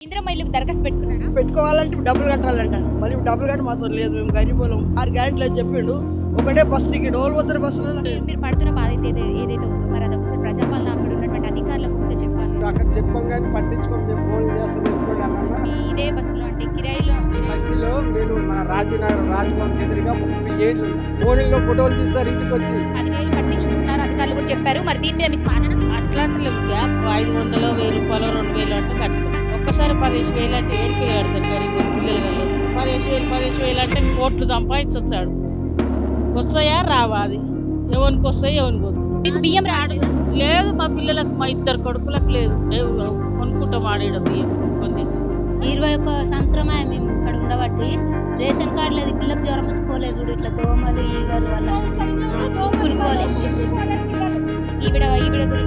ఇందిరమ్మ ఇల్లుకి దరఖాస్తు పెట్టుకున్నారా? పెట్టుకోవాలంటే డబ్బులు కట్టాలంట. మళ్ళీ డబ్బులు కట్టి మాత్రం లేదు, మేము గరీబోళ్ళం. 6 గ్యారెంటీలు అని చెప్పిండు. ఒకటే బస్ టికెట్ ఓళ్ళు పోతారు బస్సులలో. మీరు పడుతున్న బాధ ఏదైతే ఉందో మరి అది ఒకసారి ప్రజాపాలన అక్కడ ఉన్నటువంటి అధికారులకు ఒకసారి చెప్పాలి. అక్కడ చెప్పాం కానీ పట్టించుకొని మేము ఫోన్లు చేస్తాం ఇంకోటి అన్న ఇదే బస్సులో అంటే కిరాయిలో బస్సులో నేను మన రాజీనగర్ రాజభవన్కి ఎదురుగా 30 ఏళ్ళు ఫోన్లో ఫోటోలు తీస్తారు ఇంటికి వచ్చి 10,000 కట్టించుకుంటున్నారు అధికారులు కూడా చెప్పారు. మరి దీని మీద మీ స్పందన? అట్లాంటి గ్యాప్ 500, 1000 రూపాయలు, 2000 అంటే కడతాం. ఒక్కసారి 15,000 అంటే ఏడుకెళ్ళి కడతాడు గరీబ్ పిల్లలు వాళ్ళు. 15,000 అంటే కోట్లు సంపాదించొచ్చాడు. వస్తాయా రావా? అది ఎవరికి వస్తాయి ఎవరికి వద్దు. మీకు బియ్యం రాడు? లేదు, మా పిల్లలకు మా 2 కొడుకులకు లేదు. కొనుక్కుంటాం ఆడేయడం బియ్యం కొన్ని. 21 సంవత్సరమే మేము ఇక్కడ ఉండబట్టి రేషన్ కార్డు లేదు, పిల్లలకు జ్వరం వచ్చిపోలేదు చూడు, ఇట్లా దోమలు ఈగలు వల్ల స్కూల్కి పోలేదు.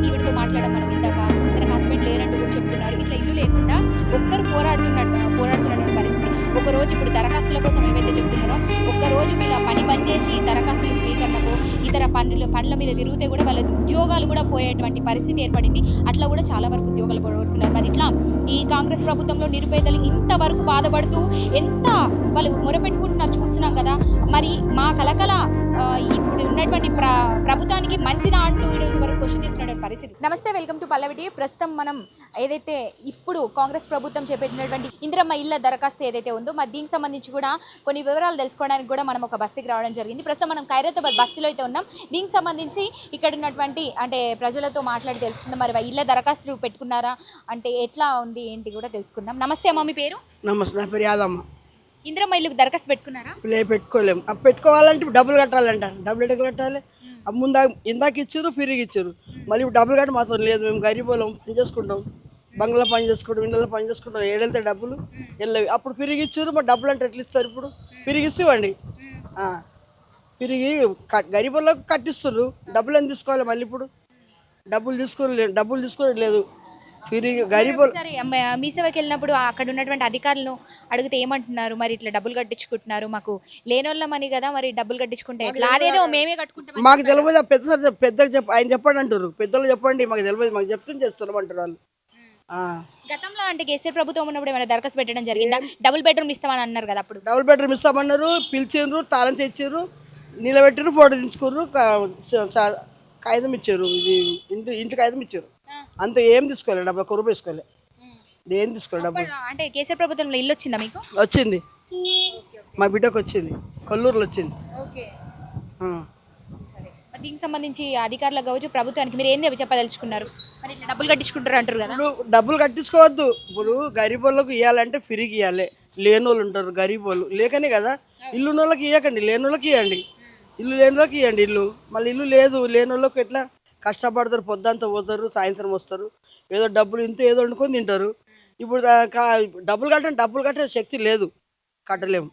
ఈవిడతో మాట్లాడడం మనం ఇందాక తన హస్బెండ్ లేరంటూ కూడా చెప్తున్నారు. ఇట్లా ఇల్లు లేకుండా ఒక్కరు పోరాడుతున్నటువంటి పరిస్థితి. ఒకరోజు ఇప్పుడు దరఖాస్తుల కోసం ఏవైతే చెప్తున్నారో ఒక్కరోజు వీళ్ళ పని బంద్ చేసి దరఖాస్తుల స్వీకరణకు ఇతర పనుల మీద తిరిగితే కూడా వాళ్ళ ఉద్యోగాలు కూడా పోయేటువంటి పరిస్థితి ఏర్పడింది. అట్లా కూడా చాలా వరకు ఉద్యోగాలు పోగొట్టుకున్నారు. మరి ఇట్లా ఈ కాంగ్రెస్ ప్రభుత్వంలో నిరుపేదలు ఇంతవరకు బాధపడుతూ ఎంత వాళ్ళు మొరపెట్టుకుంటున్నారు చూస్తున్నాం కదా. మరి మా కలకల ఇప్పుడు ఉన్నటువంటి ప్రభుత్వానికి మంచిదా అంటూ ఈరోజు వరకు క్వశ్చన్ చేస్తున్నటువంటి పరిస్థితి. నమస్తే, వెల్కమ్ టు పల్లవి టీవీ. ప్రస్తుతం మనం ఏదైతే ఇప్పుడు కాంగ్రెస్ ప్రభుత్వం చేపట్టినటువంటి ఇందిరమ్మ ఇళ్ల దరఖాస్తు ఏదైతే ఉందో మరి దీనికి సంబంధించి కూడా కొన్ని వివరాలు తెలుసుకోవడానికి కూడా మనం ఒక బస్తీకి రావడం జరిగింది. ప్రస్తుతం మనం ఖైరతాబాద్ బస్తీలో అయితే ఉన్నాం. దీనికి సంబంధించి ఇక్కడ ఉన్నటువంటి అంటే ప్రజలతో మాట్లాడి తెలుసుకుందాం. మరి ఇళ్ల దరఖాస్తు పెట్టుకున్నారా అంటే ఎట్లా ఉంది ఏంటి కూడా తెలుసుకుందాం. నమస్తే అమ్మ, మీ పేరు? నమస్తే, నా పేరు యాదమ్మ. ఇందిరమ్మ ఇల్లుకి దరఖాస్తు పెట్టుకున్నారా? పెట్టుకోలేము. పెట్టుకోవాలంటే డబ్బులు కట్టాలంట. డబ్బులు ఎట్లా కట్టాలి? ఇందాక ఇచ్చారు, ఫ్రీగా ఇచ్చారు. మళ్ళీ డబ్బులు కట్టి మాత్రం లేదు, మేము గరీబోళ్ళం. పని చేసుకుంటాం, బంగ్లా పని చేసుకుంటాం, ఇండ్లలో పని చేసుకుంటాం. ఏడెళ్తే డబ్బులు వెళ్ళవి. అప్పుడు ఫ్రీగా ఇచ్చారు, మరి డబ్బులు అంటే ఎట్లా ఇస్తారు? ఇప్పుడు ఫ్రీగా ఇవ్వండి. ఫ్రీగా గరీబోళ్ళకు కట్టిస్తారు. డబ్బులు అని తీసుకోవాలి. మళ్ళీ ఇప్పుడు డబ్బులు తీసుకోలేదు. ఒకసారి మీ సేవకి వెళ్ళినప్పుడు అక్కడ ఉన్నటువంటి అధికారులను అడిగితే ఏమంటున్నారు? మరి ఇట్లా డబ్బులు కట్టించుకుంటున్నారు, మాకు లేనోళ్ళమని కదా, మరి డబ్బులు కట్టించుకుంటే ఎట్లా? అదేదో మేమే కట్టుకుంటాం. మాకు తెలియదు. పెద్దగా ఆయన చెప్పండి అంటారు. పెద్దలు చెప్పండి, మాకు తెలియదు, మాకు చెప్తే చేస్తున్నాం అంటారు వాళ్ళు. గతంలో అంటే కేసీఆర్ ప్రభుత్వం ఉన్నప్పుడు ఏమైనా దరఖాస్తు పెట్టడం జరిగిందా? డబుల్ బెడ్రూమ్ ఇస్తామని అన్నారు కదా, అప్పుడు డబుల్ బెడ్రూమ్ ఇస్తామన్నారు. పిలిచిండ్రు, తాళం తెచ్చారు, నిలబెట్టారు, ఫోటో తీసుకుర్రు, కాగితం ఇచ్చారు. ఇది ఇంటి కాగితం ఇచ్చారు. అంత ఏం తీసుకోలేదు. 1 రూపాయి తీసుకోలేదు. ఏం తీసుకోలేదు డబ్బులు. అంటే కేసీఆర్ ప్రభుత్వంలో ఇల్లు వచ్చిందా మీకు? వచ్చింది, మా బిడ్డకు వచ్చింది, కొల్లూరులో వచ్చింది. దీనికి సంబంధించి అధికారులకు కావచ్చు, ప్రభుత్వానికి మీరు ఏంది చెప్పదలుచుకున్నారు? మరి ఇట్లా డబ్బులు కట్టించుకుంటారు అంటారు కదా. ఇప్పుడు డబ్బులు కట్టించుకోవద్దు. ఇప్పుడు గరీబ్ వాళ్ళకు ఇవ్వాలంటే ఫ్రీకి ఇవ్వాలి. లేని వాళ్ళు ఉంటారు గరీబ్ వాళ్ళు, లేకనే కదా. ఇల్లు ఉన్న వాళ్ళకి ఇవ్వకండి, లేని వాళ్ళకి ఇవ్వండి. ఇల్లు లేని వాళ్ళకి ఇవ్వండి ఇల్లు. మళ్ళీ ఇల్లు లేదు, లేని వాళ్ళకి ఎట్లా? కష్టపడతారు, పొద్దంతా పోతారు, సాయంత్రం వస్తారు, ఏదో డబ్బులు ఇంత ఏదో వండుకొని తింటారు. ఇప్పుడు డబ్బులు కట్టే శక్తి లేదు, కట్టలేము.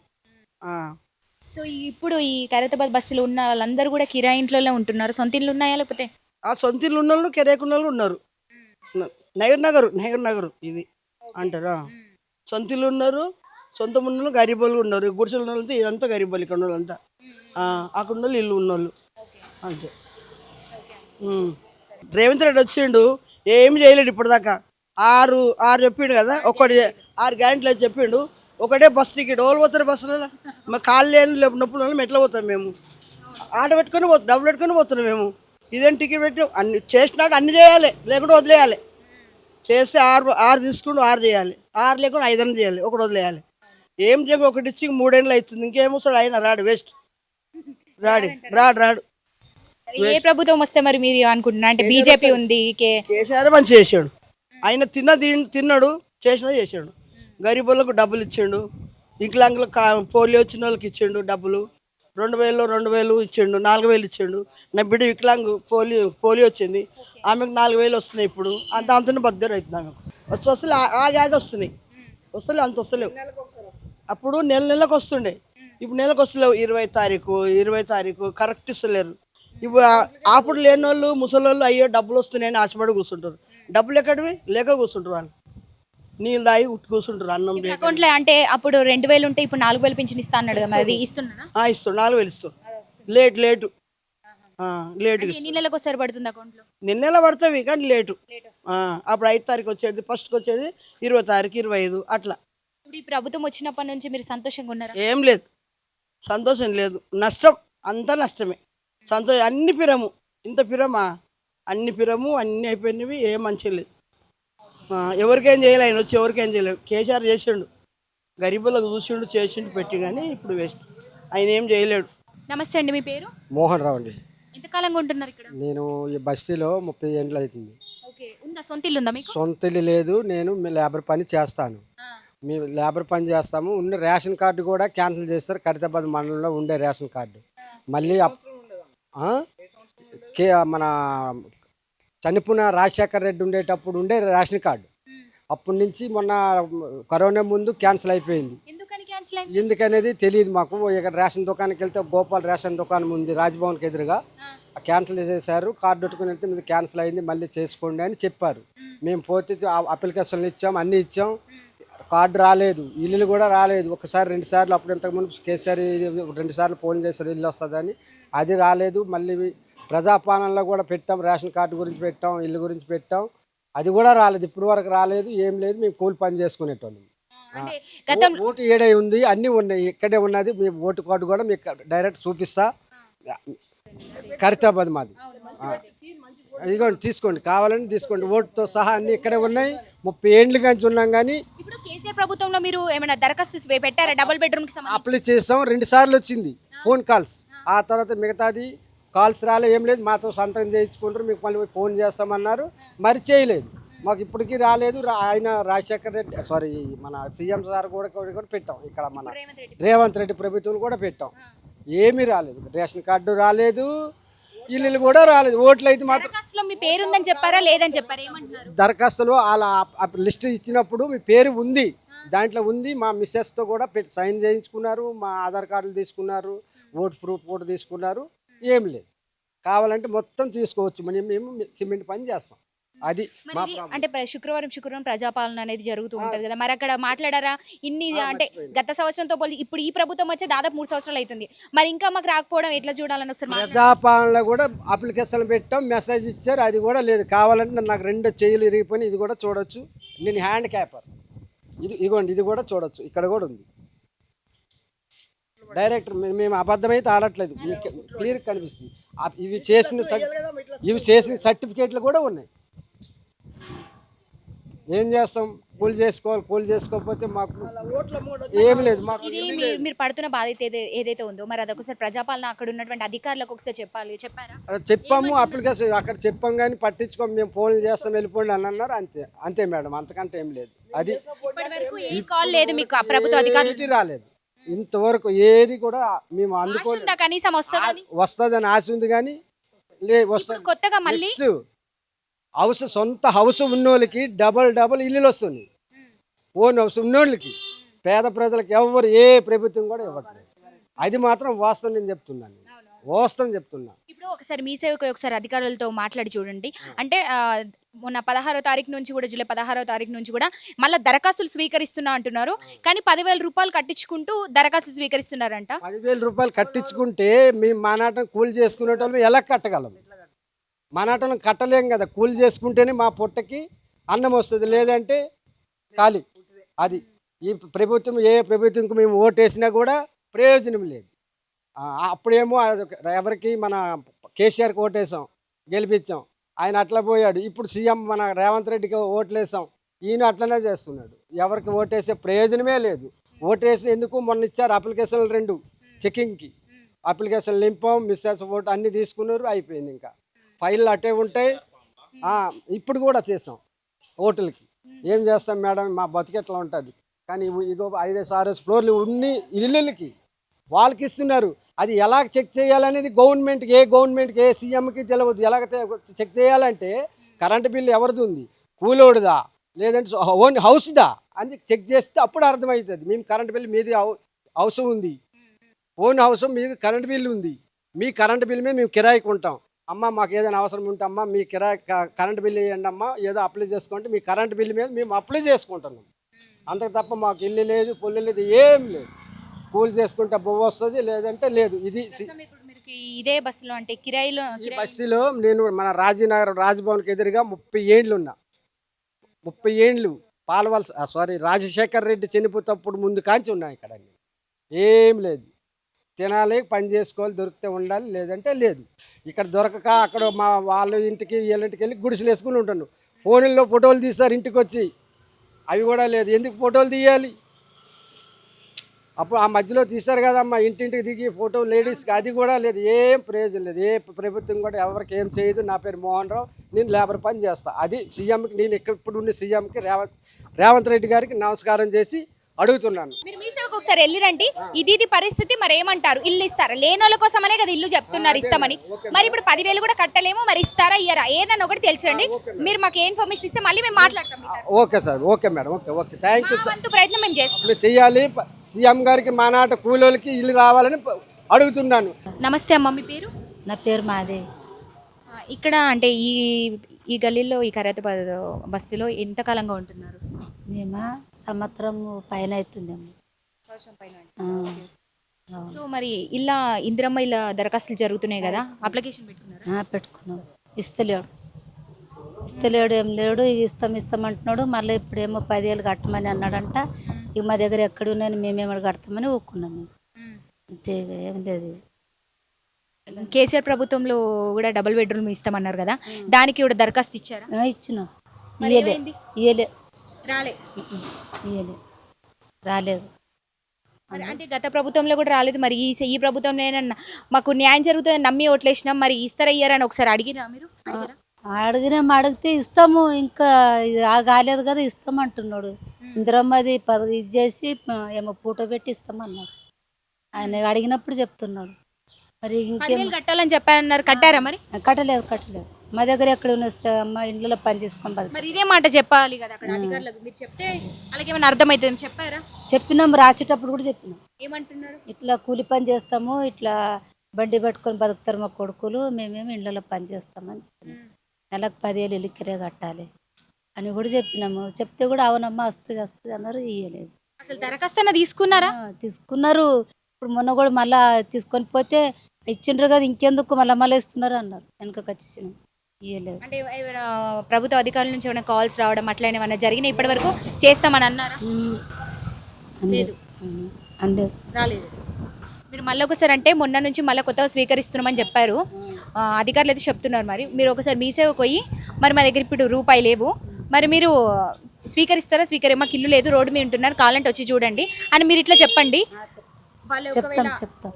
సో ఇప్పుడు ఈ ఖైరతాబాద్ బస్సులో ఉన్న వాళ్ళందరూ కూడా కిరాయి ఇంట్లోనే ఉంటున్నారు. సొంత ఇల్లు ఉన్నాయా లేకపోతే? సొంత ఇల్లు ఉన్న వాళ్ళు, కిరాయికున్న వాళ్ళు ఉన్నారు. నగర్ నగర్ ఇది అంటారా? సొంత ఇల్లు ఉన్నారు, సొంత ఉన్న గరీబ్ వాళ్ళు ఉన్నారు. గుడిసెలు ఉన్న వాళ్ళంతా ఇదంతా గరీబ్ వాళ్ళు. ఇక్కడ ఉన్న వాళ్ళంతా అక్కడ ఉన్న వాళ్ళు ఇల్లు ఉన్నోళ్ళు అంతే. రేవంత్ రెడ్డి వచ్చిండు, ఏమి చేయలేడు ఇప్పటిదాకా. 6 చెప్పిండు కదా, 6 గ్యారెంటీలు అని చెప్పిండు. ఒకటే బస్ టికెట్ ఓళ్ళు పోతారు బస్సులలో. మరి కాళ్ళు లేని నొప్పులు వాళ్ళు ఎట్లా పోతాం మేము? ఆటో పెట్టుకొని డబ్బులు పెట్టుకొని పోతున్నాం మేము. ఇదేం టికెట్ పెట్టి అన్ని చేసినట్టు అన్ని చేయాలి, లేకుంటే వదిలేయాలి. చేస్తే 6 తీసుకుంటూ 6 చేయాలి, 6 లేకుండా 5 చేయాలి, ఒకటి వదిలేయాలి. ఏం చేయకు, ఒకటి ఇచ్చి 3 ఏళ్ళు అవుతుంది. ఇంకేమొస్తాడు ఆయన? రాడు, వేస్ట్. రాడు. ఏ ప్రభుత్వం వస్తే మరి మీరు అనుకుంటున్నారు? అంటే బీజేపీ ఉంది, కేసీఆర్ మంచి చేసాడు. ఆయన తిన్నాడు, చేసాడు. గరీబ్ వాళ్ళకు డబ్బులు ఇచ్చిండు. వికలాంగులకు పోలియో వచ్చిన వాళ్ళకి ఇచ్చిండు డబ్బులు. 2,000 ఇచ్చిండు, 4,000 ఇచ్చిండు. నా బిడ్డ వికలాంగు పోలియో వచ్చింది, ఆమెకు 4,000 వస్తున్నాయి. ఇప్పుడు అంతనే బద్దరు అవుతుంది ఆమెకు. వస్తలే ఆగి వస్తున్నాయి, అంత వస్తలేవు. అప్పుడు నెలకు వస్తుండే, ఇప్పుడు నెలకు వస్తలేవు. 20 తారీఖు కరెక్ట్ ఇస్తలేరు. ఇప్పుడు అప్పుడు లేని వాళ్ళు, ముసలోళ్ళు అయ్యో డబ్బులు వస్తున్నాయని ఆశపడి కూర్చుంటారు. డబ్బులు ఎక్కడివి లేక కూర్చుంటారు. వాళ్ళు నీళ్ళు తాగి కూర్చుంటారు. అన్నం అకౌంట్లో అంటే అప్పుడు 2,000 ఉంటే ఇప్పుడు 4,000 పింఛన్ ఇస్తా అన్నాడు కదా, మరి ఇస్తున్నాడా? ఇస్తాడు, 4,000 ఇస్తాడు. లేటు లేటుగా అంటే ఎన్ని నెలలకు ఒకసారి పడుతుంది అకౌంట్లో? నిన్నెలా పడతావి కానీ లేటు. లేట్ అప్పుడు 5 తారీఖు వచ్చేది, ఫస్ట్కి వచ్చేది 20 తారీఖు, 25 అట్లా. ఇప్పుడు ఈ ప్రభుత్వం వచ్చినప్పటి నుంచి మీరు సంతోషంగా ఉన్నారా? ఏం లేదు, సంతోషం లేదు, నష్టం, అంతా నష్టమే. సంతోషం అన్ని పిరము, ఇంత పిరమా, అన్ని పిరము, అన్ని అయిపోయినవి, ఏం మంచిగా లేదు. ఎవరికేం చేయలే, ఆయన వచ్చి ఎవరికేం చేయలేడు. కేసీఆర్ చేసిండు, గరీబులకు చూసిండు, చేసిండు, పెట్టి, కానీ ఇప్పుడు వేస్ట్, ఆయన ఏం చేయలేడు. నమస్తే అండి, మీ పేరు? మోహన్ రావు అండి. ఎంతకాలంగా ఉంటున్నారు ఇక్కడ? నేను ఈ బస్తీలో 30 ఏళ్ళు అవుతుంది. ఓకే, ఉందా సొంత ఇల్లు ఉందా మీకు? సొంత ఇల్లు లేదు, నేను లేబర్ పని చేస్తాను. మేము లేబర్ పని చేస్తాము. ఉన్న రేషన్ కార్డు కూడా క్యాన్సిల్ చేస్తారు. ఖైరతాబాద్ మండలంలో ఉండే రేషన్ కార్డు మళ్ళీ మన చనిపోయిన రాజశేఖర్ రెడ్డి ఉండేటప్పుడు ఉండే రేషన్ కార్డు అప్పటి నుంచి మొన్న కరోనా ముందు క్యాన్సిల్ అయిపోయింది. ఎందుకని క్యాన్సిల్ అయింది? ఎందుకనేది తెలియదు మాకు. ఇక్కడ రేషన్ దుకాణానికి వెళ్తే గోపాల్ రేషన్ దుకాణం ఉంది రాజ్భవన్కి ఎదురుగా, క్యాన్సిల్ చేసేసారు. కార్డు పెట్టుకుని వెళ్తే మీరు క్యాన్సిల్ అయింది, మళ్ళీ చేసుకోండి అని చెప్పారు. మేము పోతే అప్లికేషన్లు ఇచ్చాం, అన్నీ ఇచ్చాం, కార్డు రాలేదు, ఇల్లు కూడా రాలేదు. ఒకసారి 2 సార్లు, అప్పుడు ఇంతకుముందు కేసీఆర్ 2 సార్లు ఫోన్ చేశారు ఇల్లు వస్తుందని, అది రాలేదు. మళ్ళీ ప్రజాపాలనలో కూడా పెట్టాం, రేషన్ కార్డు గురించి పెట్టాం, ఇల్లు గురించి పెట్టాం, అది కూడా రాలేదు, ఇప్పుడు వరకు రాలేదు, ఏం లేదు. మేము కూలి పని చేసుకునేటోళ్ళం. అంటే గతం ఓటు ఏడై ఉంది, అన్నీ ఉన్నాయి, ఇక్కడే ఉన్నది. మీ ఓటు కార్డు కూడా మీకు డైరెక్ట్ చూపిస్తా. ఖైరతాబాద్ మాది. ఇదిగోండి, తీసుకోండి, కావాలని తీసుకోండి, ఓటుతో సహా అన్ని ఇక్కడే ఉన్నాయి. 30 ఏళ్ళు కానీ ఉన్నాం. కానీ ఇప్పుడు కేసీఆర్ ప్రభుత్వంలో మీరు ఏమైనా దరఖాస్తు పెట్టారా? డబుల్ బెడ్రూమ్ కి సంబంధించి అప్లై చేసాం, 2 సార్లు వచ్చింది ఫోన్ కాల్స్. ఆ తర్వాత మిగతాది కాల్స్ రాలే, ఏం లేదు. మాతో సంతకం చేయించుకుంటారు, మీకు మళ్ళీ ఫోన్ చేస్తామన్నారు, మరి చేయలేదు. మాకు ఇప్పటికీ రాలేదు. ఆయన రాజశేఖర్ రెడ్డి, సారీ, మన సీఎం సార్ కూడా పెట్టాం. ఇక్కడ మన రేవంత్ రెడ్డి ప్రభుత్వం కూడా పెట్టాం, ఏమీ రాలేదు. రేషన్ కార్డు రాలేదు, ఇల్లు కూడా రాలేదు. ఓట్లు అయితే మాత్రం దరఖాస్తులో మీ పేరు ఉందని చెప్పారా, లేదని చెప్పారా, ఏమంటున్నారు? దరఖాస్తులో అలా లిస్ట్ ఇచ్చినప్పుడు మీ పేరు ఉంది, దాంట్లో ఉంది. మా మిస్సెస్తో కూడా సైన్ చేయించుకున్నారు, మా ఆధార్ కార్డులు తీసుకున్నారు, ఓటు ప్రూఫ్ కూడా తీసుకున్నారు, ఏం లేదు. కావాలంటే మొత్తం తీసుకోవచ్చు, మేము సిమెంట్ పని చేస్తాం. అది మా అంటే శుక్రవారం ప్రజాపాలన అనేది జరుగుతూ ఉంటది కదా, మరి అక్కడ మాట్లాడారా? ఇన్ని అంటే గత సంవత్సరంతో పోలి ఇప్పుడు ఈ ప్రభుత్వం వచ్చే దాదాపు 3 సంవత్సరాలు అవుతుంది, మరి ఇంకా మాకు రాకపోవడం ఎట్లా చూడాలని ఒకసారి ప్రజాపాలనలో కూడా అప్లికేషన్ పెట్టాం, మెసేజ్ ఇచ్చారు, అది కూడా లేదు. కావాలంటే నాకు 2 చెయ్యిలు ఇరిగిపోయి, ఇది కూడా చూడొచ్చు. నేను హ్యాండ్ క్యాపర్, ఇదిగోండి, ఇది కూడా చూడొచ్చు, ఇక్కడ కూడా ఉంది. డైరెక్ట్ మేము అబద్ధమైతే ఆడట్లేదు, మీకు క్లియర్ కనిపిస్తుంది. ఇవి చేసిన సర్టిఫికేట్లు కూడా ఉన్నాయి. ఏం చేస్తాం, కూలి చేసుకోవాలి, కూలి చేసుకోకపోతే మాకు ఏమి లేదు. మాకు ఇది మీరు పడుతున్న బాధ్యత ఏదైతే ఉందో, మరి అదొకసారి ప్రజాపాలన అక్కడ ఉన్నటువంటి అధికారులకు ఒకసారి చెప్పారా? చెప్పాము, అప్లికేషన్ అక్కడ చెప్పాం, కానీ పట్టించుకోము. మేము ఫోన్లు చేస్తాం, వెళ్ళిపోండి అని అన్నారు, అంతే మేడం, అంతకంటే ఏం లేదు. అది కాల్ లేదు మీకు ప్రభుత్వ అధికారులు రాలేదు ఇంతవరకు, ఏది కూడా మేము అందుకోలేదు. కనీసం వస్తుందని ఆశ ఉంది, కానీ వస్తుంది కొత్తగా మళ్ళీ సొంత హౌస్ ఉన్నోళ్ళకి డబల్ ఇల్లులు వస్తుంది. ఓన్ హౌస్ ఉన్నోళ్ళకి, పేద ప్రజలకు ఎవరు ఏ ప్రభుత్వం కూడా ఇవ్వట్లేదు. అది మాత్రం వాస్తవం, నేను చెప్తున్నాను, వాస్తవం చెప్తున్నా. ఇప్పుడు ఒకసారి మీ సేవకు ఒకసారి అధికారులతో మాట్లాడి చూడండి. అంటే మొన్న 16వ తారీఖు నుంచి కూడా, జూలై 16వ తారీఖు నుంచి కూడా మళ్ళీ దరఖాస్తులు స్వీకరిస్తున్నా అంటున్నారు, కానీ 10,000 రూపాయలు కట్టించుకుంటూ దరఖాస్తు స్వీకరిస్తున్నారంట. 10,000 రూపాయలు కట్టించుకుంటే మేము మానాటం కూలి చేసుకునే వాళ్ళు ఎలా కట్టగలం? మానాటం కట్టలేం కదా. కూలి చేసుకుంటేనే మా పొట్టకి అన్నం వస్తుంది, లేదంటే ఖాళీ. అది ఈ ప్రభుత్వం, ఏ ప్రభుత్వంకి మేము ఓటేసినా కూడా ప్రయోజనం లేదు. అప్పుడేమో ఎవరికి మన కేసీఆర్కి ఓటేసాం, గెలిపించాం, ఆయన అట్లా పోయాడు. ఇప్పుడు సీఎం మన రేవంత్ రెడ్డికి ఓట్లేసాం, ఈయన అట్లనే చేస్తున్నాడు. ఎవరికి ఓటేసే ప్రయోజనమే లేదు. ఓటేసి ఎందుకు, మొన్న ఇచ్చారు అప్లికేషన్లు 2 చెకింగ్కి, అప్లికేషన్లు నింపాం, మిస్సెస్ ఓటు అన్నీ తీసుకున్నారు, అయిపోయింది. ఇంకా ఫైళ్ళు అట్టే ఉంటాయి. ఇప్పుడు కూడా చేసాం ఓటులకి, ఏం చేస్తాం మేడం, మా బతికెట్లా ఉంటుంది. కానీ ఇదో 5-6 ఫ్లోర్లు ఉన్ని ఇళ్ళకి వాళ్ళకి ఇస్తున్నారు. అది ఎలా చెక్ చేయాలనేది గవర్నమెంట్కి, ఏ సీఎంకి తెలియదు. ఎలాగ చెక్ చేయాలంటే కరెంటు బిల్లు ఎవరిది ఉంది, కూలోడుదా, లేదంటే ఓన్ హౌస్దా అని చెక్ చేస్తే అప్పుడు అర్థమవుతుంది. మేము కరెంటు బిల్లు, మీది హౌస్ ఉంది, ఓన్ హౌస్, మీకు కరెంటు బిల్లు ఉంది, మీ కరెంటు బిల్లు మీద మేము కిరాయికి ఉంటాం. అమ్మ మాకు ఏదైనా అవసరం ఉంటే అమ్మ మీ కిరాయి కరెంటు బిల్లు ఇవ్వండి అమ్మ, ఏదో అప్లై చేసుకుంటే మీ కరెంటు బిల్లు మీద మేము అప్లై చేసుకుంటున్నాం. అంతకు తప్ప మాకు ఇల్లు లేదు, పొల్లు లేదు, ఏం లేదు. కూలి చేసుకుంటే బొవ్వ వస్తుంది, లేదంటే లేదు. ఇది ఇదే బస్సులో అంటే కిరాయిలో ఈ బస్సులో నేను మన రాజీనగర్ రాజ్భవన్కి ఎదురుగా 30 ఏండ్లు ఉన్నా. 30 ఏండ్లు పాలవలస రాజశేఖర్ రెడ్డి చనిపోతప్పుడు ముందు కాంచి ఉన్నాయి ఇక్కడ. ఏం లేదు, తినాలి, పని చేసుకోవాలి, దొరికితే ఉండాలి, లేదంటే లేదు. ఇక్కడ దొరకక అక్కడ మా వాళ్ళ ఇంటికి వీళ్ళింటికి వెళ్ళి గుడిసెలు వేసుకుని ఉంటాను. ఫోన్లో ఫోటోలు తీస్తారు ఇంటికి వచ్చి, అవి కూడా లేదు. ఎందుకు ఫోటోలు తీయాలి? అప్పుడు ఆ మధ్యలో తీస్తారు కదమ్మా ఇంటింటికి దిగి ఫోటో లేడీస్కి, అది కూడా లేదు. ఏం ప్రయోజనం లేదు. ఏ ప్రభుత్వం కూడా ఎవరికి ఏం చేయదు. నా పేరు మోహన్ రావు, నేను లేబర్ పని చేస్తా. అది సీఎంకి, నేను ఇప్పుడు ఉన్న సీఎంకి రేవంత్ రెడ్డి గారికి నమస్కారం చేసి అడుగుతున్నాను. మీరు మీ సేవకు ఒకసారి వెళ్ళిరండి. ఇది పరిస్థితి, మరి ఏమంటారు? ఇల్లు ఇస్తారా? లేని వాళ్ళ కోసమనే కదా ఇల్లు చెప్తున్నారు ఇస్తామని. మరి ఇప్పుడు 10,000 కూడా కట్టలేము, మరి ఇస్తారా ఇయ్యరా? ఏదన్నా ఒకటి తెలుసండి. మీరు మాకు ఏ ఇన్ఫర్మేషన్ ఇస్తే మళ్ళీ మేము మాట్లాడతాం. Okay sir, okay madam, okay okay, thank you. వంతు ప్రయత్నం మేము చేస్తాం. ఇప్పుడు చెయ్యాలి. సీఎం గారికి మా నాట కూలోళ్ళకి ఇల్లు రావాలని అడుగుతున్నాను. నమస్తే అమ్మ, మీ పేరు? నా పేరు మాదే. ఇక్కడ అంటే ఈ గల్లీలో ఈ ఖైరతాబాద్ బస్తీలో ఎంతకాలంగా ఉంటున్నారు? మేము సంవత్సరం పైన అవుతుందేమో. సో మరి ఇలా ఇందిరమ్మ ఇలా దరఖాస్తులు జరుగుతున్నాయి కదా, అప్లికేషన్ పెట్టుకున్నారా? పెట్టుకున్నాం. ఇస్తలేడు ఏం లేడు. ఇక ఇస్తాం అంటున్నాడు. మళ్ళీ ఇప్పుడేమో 10,000 కట్టమని అన్నాడంట. ఇక మా దగ్గర ఎక్కడ ఉన్నాయని మేమేమో కడతామని ఊక్కున్నాము. అంతే, ఏం లేదు. కేసీఆర్ ప్రభుత్వంలో కూడా డబుల్ బెడ్రూమ్ ఇస్తామన్నారు కదా, దానికి కూడా దరఖాస్తు ఇచ్చారా? ఇచ్చినాం. ఇయ్యలే రాలేదు. అంటే గత ప్రభుత్వంలో కూడా రాలేదు, మరి ఈ ప్రభుత్వంలో మాకు న్యాయం జరుగుతుందని నమ్మి ఓట్లేసినాం, మరి ఇస్తారా ఇయ్యారని ఒకసారి అడిగిరా మీరు? అడిగితే ఇస్తాము, ఇంకా కాలేదు కదా ఇస్తామంటున్నాడు. ఇందిరమ్మది ఇది చేసి ఏమో ఫోటో పెట్టి ఇస్తామన్నాడు. ఆయన అడిగినప్పుడు చెప్తున్నాడు. మరి ఇంకేం కట్టాలని చెప్పారన్నారు, కట్టారా? మరి కట్టలేదు. మా దగ్గర ఎక్కడ వస్తే అమ్మ ఇంట్లో పని చేసుకొని బతుకు. మరి ఇదే మాట చెప్పాలి కదా అక్కడ అధికారులకు. మీరు చెప్తే వాళ్ళకి ఏమైనా అర్థమవుతుంది. చెప్పారా? చెప్పినాం, రాసేటప్పుడు కూడా చెప్పినాం. ఏమంటున్నారు? ఇట్లా కూలి పని చేస్తాము, ఇట్లా బండి పట్టుకొని బతుకుతారు మా కొడుకులు, మేమేమో ఇళ్ళలో పని చేస్తామని చెప్పినాం. నెలకు 10,000 ఇల్లుకిరే కట్టాలి అని కూడా చెప్పినాము. చెప్తే కూడా అవునమ్మా వస్తుంది అన్నారు. ఇయ్యలేదు. అసలు దరఖాస్తు తీసుకున్నారా? తీసుకున్నారు. ఇప్పుడు మొన్న కూడా మళ్ళా తీసుకొని పోతే ఇచ్చిండ్రు కదా, ఇంకెందుకు మళ్ళీ ఇస్తున్నారు అన్నారు. వెనకకి వచ్చేసినాం. ఇయ్యలేదు. అంటే ప్రభుత్వ అధికారుల నుంచి ఏమైనా కాల్స్ రావడం అట్లా ఏమైనా జరిగినాయి ఇప్పటి వరకు? చేస్తామని అన్నారా? లేదు, రాలేదు. మీరు మళ్ళీ ఒకసారి అంటే మొన్న నుంచి మళ్ళీ కొత్తగా స్వీకరిస్తున్నామని చెప్పారు అధికారులు అయితే చెప్తున్నారు. మరి మీరు ఒకసారి మీ సేవకు పోయి, మరి మా దగ్గర ఇప్పుడు రూపాయి లేవు, మరి మీరు స్వీకరిస్తారా? మాకు ఇల్లు లేదు, రోడ్డు మీద ఉంటున్నారు, కావాలంటే వచ్చి చూడండి అని మీరు ఇట్లా చెప్పండి. చెప్తాం.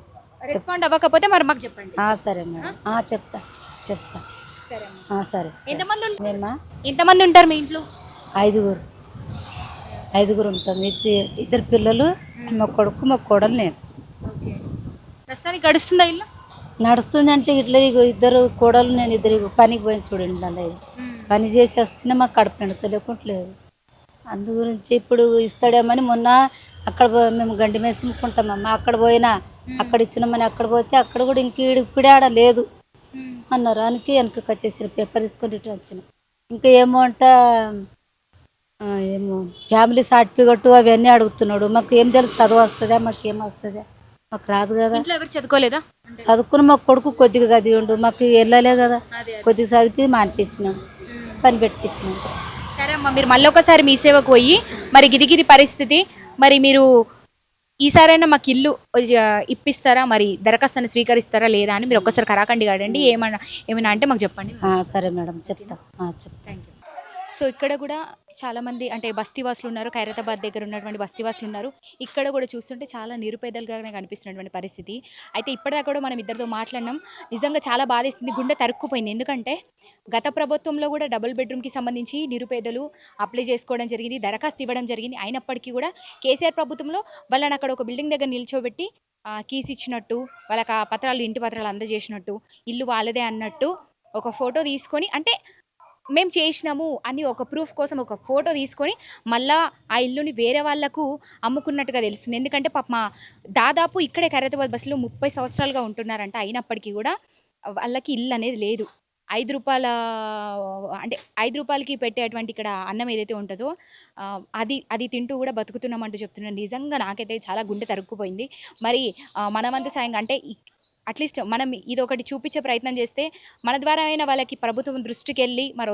రెస్పాండ్ అవ్వకపోతే మరి మాకు చెప్పండి. సరే మేడం, చెప్తా. సరే. ఎంతమంది ఉంటారు మీ ఇంట్లో? 5 ఉంటాం. 2 పిల్లలు, మా కొడుకు, మా కోడలు, నేను. ప్రస్తుతానికి గడుస్తుందా ఇల్లు? నడుస్తుంది అంటే ఇట్లా 2 కోడలు, నేను 2 పనికి పోయి చూడండి. అలా పని చేసి వస్తేనే మాకు కడుపు నిండుతా, లేకుంటలేదు. అందు గురించి ఇప్పుడు ఇస్తాడేమని మొన్న అక్కడ మేము గండి మేసుకుంటామమ్మా, అక్కడ పోయినా అక్కడ ఇచ్చినామని అక్కడ పోతే అక్కడ కూడా ఇంక ఇప్పుడే ఆడ లేదు అన్నారు. అందుకే వెనకకి వచ్చేసిన పేపర్ తీసుకొని ఇటు వచ్చిన. ఇంకా ఏమో ఏమో ఫ్యామిలీ సర్టిఫికెట్ అవన్నీ అడుగుతున్నాడు. మాకు ఏం తెలుసు, చదువు వస్తుందా, మాకేం వస్తుందా? మాకు రాదు కదా. చదువుకోలేదా? చదువుకుని మా కొడుకు కొద్దిగా చదివిండు, మాకు వెళ్ళలే కదా. కొద్దిగా చదివి మానిపించినాం, పని పెట్టించినాం. సరే అమ్మా, మీరు మళ్ళీ ఒకసారి మీ సేవకు పోయి, మరి గిరిగిరి పరిస్థితి, మరి మీరు ఈసారైనా మాకు ఇల్లు ఇప్పిస్తారా, మరి దరఖాస్తుని స్వీకరిస్తారా లేదా అని మీరు ఒక్కసారి కరాకండి కాడండి. ఏమైనా అంటే మాకు చెప్పండి. సరే మేడం, చెప్తా. Thank you. సో ఇక్కడ కూడా చాలామంది అంటే బస్తీవాసులు ఉన్నారు, ఖైరతాబాద్ దగ్గర ఉన్నటువంటి బస్తీవాసులు ఉన్నారు. ఇక్కడ కూడా చూస్తుంటే చాలా నిరుపేదలుగానే కనిపిస్తున్నటువంటి పరిస్థితి. అయితే ఇప్పటిదాకా కూడా మనం ఇద్దరితో మాట్లాడినాం. నిజంగా చాలా బాధేస్తుంది, గుండె తరుక్కుపోయింది. ఎందుకంటే గత ప్రభుత్వంలో కూడా డబుల్ బెడ్రూమ్కి సంబంధించి నిరుపేదలు అప్లై చేసుకోవడం జరిగింది, దరఖాస్తు ఇవ్వడం జరిగింది. అయినప్పటికీ కూడా కేసీఆర్ ప్రభుత్వంలో వాళ్ళని అక్కడ ఒక బిల్డింగ్ దగ్గర నిల్చోబెట్టి కీస్ ఇచ్చినట్టు, వాళ్ళకి ఆ పత్రాలు, ఇంటి పత్రాలు అందజేసినట్టు, ఇల్లు వాళ్ళదే అన్నట్టు ఒక ఫోటో తీసుకొని, అంటే మేము చేసినాము అని ఒక ప్రూఫ్ కోసం ఒక ఫోటో తీసుకొని మళ్ళీ ఆ ఇల్లుని వేరే వాళ్ళకు అమ్ముకున్నట్టుగా తెలుస్తుంది. ఎందుకంటే పాప దాదాపు ఇక్కడే ఖైరతాబాద్ బస్సులో 30 సంవత్సరాలుగా ఉంటున్నారంట. అయినప్పటికీ కూడా వాళ్ళకి ఇల్లు అనేది లేదు. 5 రూపాయల అంటే 5 రూపాయలకి పెట్టేటువంటి ఇక్కడ అన్నం ఏదైతే ఉంటుందో అది తింటూ కూడా బతుకుతున్నామంటూ చెప్తున్నాను. నిజంగా నాకైతే చాలా గుండె తరుక్కుపోయింది. మరి మనమంతా సాయంగా అంటే అట్లీస్ట్ మనం ఇది ఒకటి చూపించే ప్రయత్నం చేస్తే మన ద్వారా అయినా వాళ్ళకి ప్రభుత్వం దృష్టికి వెళ్ళి మరి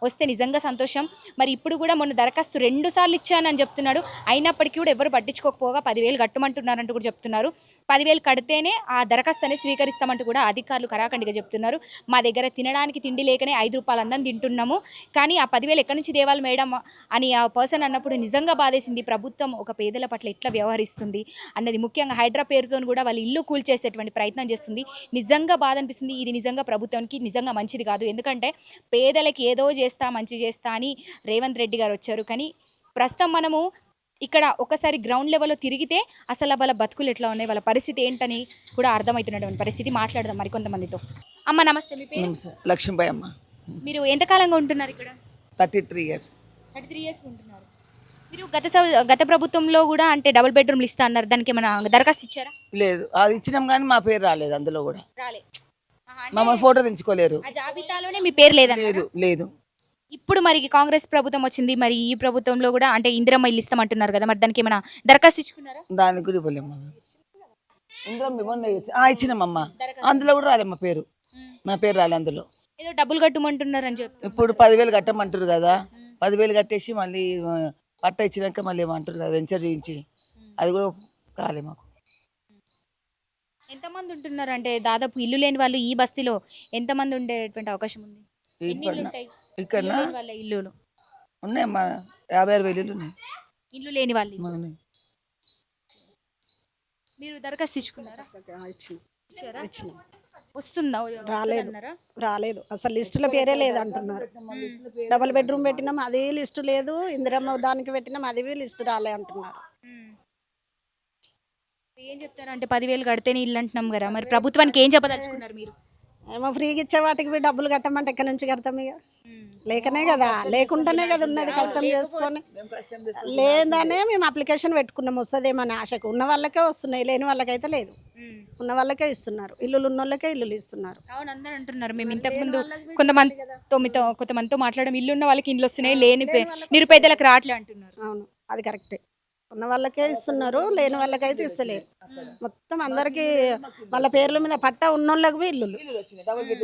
వస్తే నిజంగా సంతోషం. మరి ఇప్పుడు కూడా మొన్న దరఖాస్తు 2 సార్లు ఇచ్చానని చెప్తున్నాడు. అయినప్పటికీ కూడా ఎవరు పట్టించుకోకపోగా 10,000 కట్టమంటున్నారంటూ కూడా చెప్తున్నారు. 10,000 కడితేనే ఆ దరఖాస్తు అనేది స్వీకరిస్తామంటూ కూడా అధికారులు కరాఖండిగా చెప్తున్నారు. మా దగ్గర తినడానికి తిండి లేకనే 5 రూపాయలు అన్నం తింటున్నాము, కానీ ఆ 10,000 ఎక్కడి నుంచి దేవాలి మేడం అని ఆ పర్సన్ అన్నప్పుడు నిజంగా బాధేసింది. ప్రభుత్వం ఒక పేదల పట్ల ఎట్లా వ్యవహరిస్తుంది అన్నది, ముఖ్యంగా హైడ్రా పేరుతో కూడా వాళ్ళ ఇల్లు కూల్చేసేటువంటి ప్రయత్నం చేస్తుంది. నిజంగా బాధ అనిపిస్తుంది. ఇది నిజంగా ప్రభుత్వానికి నిజంగా మంచిది కాదు. ఎందుకంటే పేదలకి ఏదో చేస్తా మంచి చేస్తా అని రేవంత్ రెడ్డి గారు వచ్చారు, కానీ ప్రస్తుతం మనము ఇక్కడ ఒకసారి గ్రౌండ్ లెవెల్లో తిరిగితే అసలు వాళ్ళ బతుకులు ఎట్లా ఉన్నాయి, వాళ్ళ పరిస్థితి ఏంటని కూడా అర్థమవుతున్నటువంటి పరిస్థితి. మాట్లాడదాం మరికొంతమందితో. అమ్మ నమస్తే, మీ పేరు? లక్ష్మీబాయి అమ్మ. మీరు ఎంతకాలంగా ఉంటున్నారు ఇక్కడ? 33 years. 33 years ఉంటున్నారు. మీరు గత ప్రభుత్వంలో కూడా అంటే డబుల్ బెడ్రూమ్లు ఇస్తా అన్నారు, దానికి ఏమైనా దరఖాస్తు ఇచ్చారా? లేదు, అది ఇచ్చినాం కానీ మా పేరు రాలేదు అందులో కూడా. రాలే. మమ్మల్ని ఫోటో తెచ్చుకోలేరు. ఆ జాబితాలోనే మీ పేరు లేదన్నారు. లేదు లేదు. ఇప్పుడు మరి కాంగ్రెస్ ప్రభుత్వం వచ్చింది, మరి ఈ ప్రభుత్వంలో కూడా అంటే ఇందిరమ్మ ఇల్లు ఇస్తామంటున్నారు కదా, మరి దానికి ఏమైనా దరఖాస్తు ఇచ్చుకున్నారా? దానికి కూడా ఇవ్వలేము. ఇందులో ఇచ్చినామమ్మ, అందులో కూడా రాలే మా పేరు. మా పేరు రాలే అందులో. ఏదో డబ్బులు కట్టమంటున్నారు అని చెప్పి ఇప్పుడు 10,000 కట్టమంటారు కదా, 10,000 కట్టేసి మళ్ళీ పట్ట ఇచ్చినాక మళ్ళీ ఏమంటారు కదా వెంచర్ చేయించి, అది కూడా కాలే మాకు. ఎంతమంది ఉంటున్నారు అంటే దాదాపు ఇల్లు లేని వాళ్ళు ఈ బస్తీలో ఎంతమంది ఉండేటువంటి అవకాశం ఉంది? ఎన్ని ఇల్లు ఉంటాయి ఇక్కడ ఇల్లు లేని వాళ్ళ ఇల్లులు? ఉన్నాయమ్మా, 56,000 ఇల్లు ఉన్నాయి. ఇల్లు లేని వాళ్ళు ఉన్నాయి. మీరు దరఖాస్తు ఇచ్చుకున్నారా? ఇచ్చారా? వస్తుందా? రాలేదు. అన్నారా? రాలేదు, అసలు లిస్టులో పేరే లేదు అంటున్నారు. డబుల్ బెడ్రూమ్ పెట్టినాం, అది లిస్టు లేదు. ఇందిరమ్మ దానికి పెట్టినాం, అది లిస్టు రాలే అంటున్నారు. ఏం చెప్తారు అంటే 10,000 కడితేనే ఇల్లు అంటున్నాం కదా, మరి ప్రభుత్వానికి ఏం చెప్పదలుచుకున్నారు మీరు? ఏమో ఫ్రీగా ఇచ్చే వాటికి డబ్బులు కట్టమంటే ఎక్కడి నుంచి కడతాం? ఇక లేకనే కదా, లేకుండానే కదా ఉన్నది, కష్టం చేసుకొని. లేదనే మేము అప్లికేషన్ పెట్టుకున్నాం, వస్తుందేమని ఆశకు. ఉన్న వాళ్ళకే వస్తున్నాయి, లేని వాళ్ళకైతే లేదు. ఉన్న వాళ్ళకే ఇస్తున్నారు, ఇల్లులు ఉన్న వాళ్ళకే ఇల్లులు ఇస్తున్నారు. అవును, అందరూ అంటున్నారు. మేము ఇంతకుముందు కొంతమందితో మాట్లాడడం, ఇల్లు ఉన్న వాళ్ళకి ఇండ్లు వస్తున్నాయి, లేని నిరుపేదలకు రావట్లే అంటున్నారు. అవును, అది కరెక్టే. ఉన్న వాళ్ళకే ఇస్తున్నారు, లేని వాళ్ళకైతే ఇస్తలేరు. మొత్తం అందరికీ వాళ్ళ పేర్ల మీద పట్టా ఉన్నోళ్ళకి ఇల్లులు.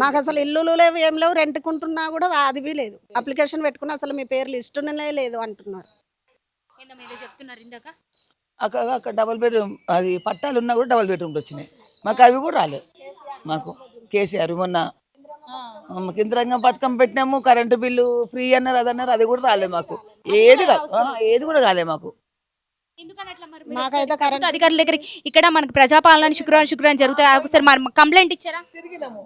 మాకు అసలు ఇల్లులు లేవు, ఏం లేవు. రెంట్కుంటున్నా కూడా అది లేదు. అప్లికేషన్ పెట్టుకున్నా అసలు మీ పేర్లు ఇష్టనే లేదు అంటున్నారు. చెప్తున్నారు ఇందాక అక్కడ డబుల్ బెడ్రూమ్, అది పట్టాలు ఉన్నా కూడా డబుల్ బెడ్రూమ్లు వచ్చినాయి. మాకు అవి కూడా రాలేదు. మాకు కేసీఆర్ మొన్న మాకు ఇంద్రంగం పథకం పెట్టినాము, కరెంటు బిల్లు ఫ్రీ అన్నారు, అదన్నారు, అది కూడా రాలేదు మాకు. ఏది కూడా కాలేదు మాకు. మాకైతే కరెంట్ అధికారుల దగ్గర ఇక్కడ మనకు ప్రజాపాలన శుక్రవారం జరుగుతాయి. ఒకసారి కంప్లైంట్ ఇచ్చారా?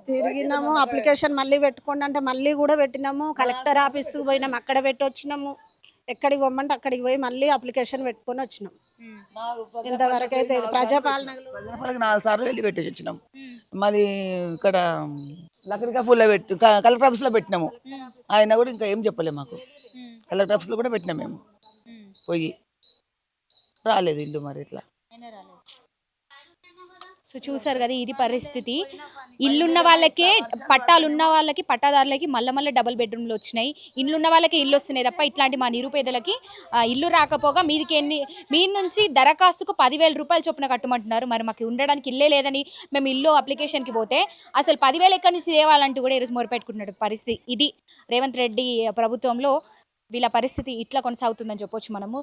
తిరిగినాము, అప్లికేషన్ మళ్ళీ పెట్టుకోండి అంటే మళ్ళీ కూడా పెట్టినాము. కలెక్టర్ ఆఫీస్కి పోయినాము, అక్కడ పెట్టి వచ్చినాము. ఎక్కడికి పోమంటే అక్కడికి పోయి మళ్ళీ అప్లికేషన్ పెట్టుకొని వచ్చినాం. ఇంతవరకు అయితే ప్రజాపాలనకు 4 సార్లు వెళ్ళి పెట్టేసి వచ్చినాం. మళ్ళీ ఇక్కడ లక్కడిగా ఫుల్లో కలెక్టర్ ఆఫీస్లో పెట్టినాము. ఆయన కూడా ఇంకా ఏం చెప్పలే మాకు. కలెక్టర్ ఆఫీస్లో కూడా పెట్టినాం మేము, పోయి రాలేదు ఇల్లు. మరి ఇట్లా సో చూసారు కదా, ఇది పరిస్థితి. ఇల్లున్న వాళ్ళకే, పట్టాలున్న వాళ్ళకి, పట్టాదారులకి మళ్ళీ డబుల్ బెడ్రూమ్లు వచ్చినాయి. ఇల్లున్న వాళ్ళకి ఇల్లు వస్తున్నాయి తప్ప ఇట్లాంటి మా నిరుపేదలకి ఇల్లు రాకపోగా మీ నుంచి దరఖాస్తుకు 10,000 రూపాయలు చొప్పున కట్టమంటున్నారు. మరి మాకు ఉండడానికి ఇల్లే లేదని మేము ఇల్లు అప్లికేషన్కి పోతే అసలు 10,000 ఎక్కడి నుంచి తేవాలంటూ కూడా ఈరోజు మొరపెట్టుకుంటున్నాడు పరిస్థితి. ఇది రేవంత్ రెడ్డి ప్రభుత్వంలో వీళ్ళ పరిస్థితి ఇట్లా కొనసాగుతుందని చెప్పొచ్చు మనము.